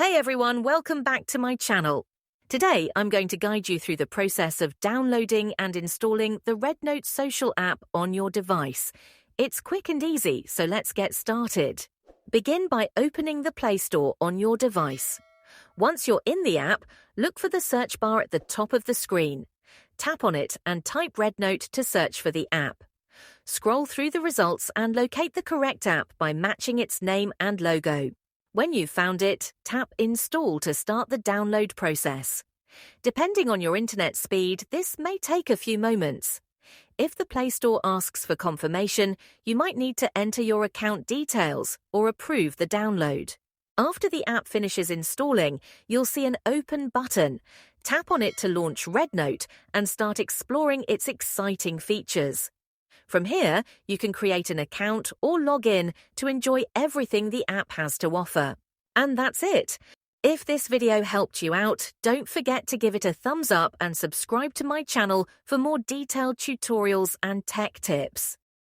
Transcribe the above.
Hey everyone, welcome back to my channel. Today I'm going to guide you through the process of downloading and installing the REDnote social app on your device. It's quick and easy, so let's get started. Begin by opening the Play Store on your device. Once you're in the app, look for the search bar at the top of the screen. Tap on it and type REDnote to search for the app. Scroll through the results and locate the correct app by matching its name and logo. When you've found it, tap Install to start the download process. Depending on your internet speed, this may take a few moments. If the Play Store asks for confirmation, you might need to enter your account details or approve the download. After the app finishes installing, you'll see an Open button. Tap on it to launch REDnote and start exploring its exciting features. From here, you can create an account or log in to enjoy everything the app has to offer. And that's it. If this video helped you out, don't forget to give it a thumbs up and subscribe to my channel for more detailed tutorials and tech tips.